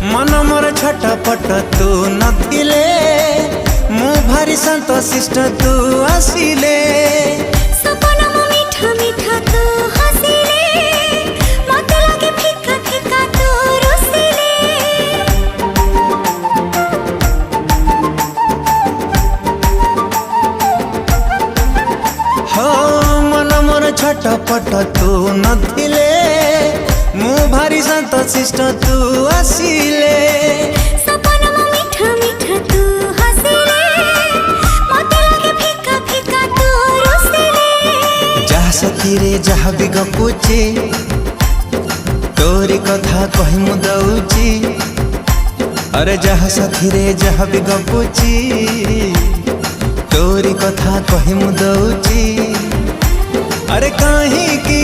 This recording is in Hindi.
मन मोर छटपट तू नथिले मु भारी शांत शिष्ट तू आसिले सपना मो मीठा मीठा तू हसिले मते लागे फिका फिका तू रुसिले हो मन मोर छटपट तू नथिले मु भारी शांत शिष्ट तू आसिले सपना मो मीठा मीठा तू हसिले मते लागे फिका फिका तू रुसिले जहा सखी रे जहा भी गपुची तोरी कथा कहि मु दउची अरे जहा सखी रे जहा भी गपुची तोरी कथा कहि मु दउची अरे काहे की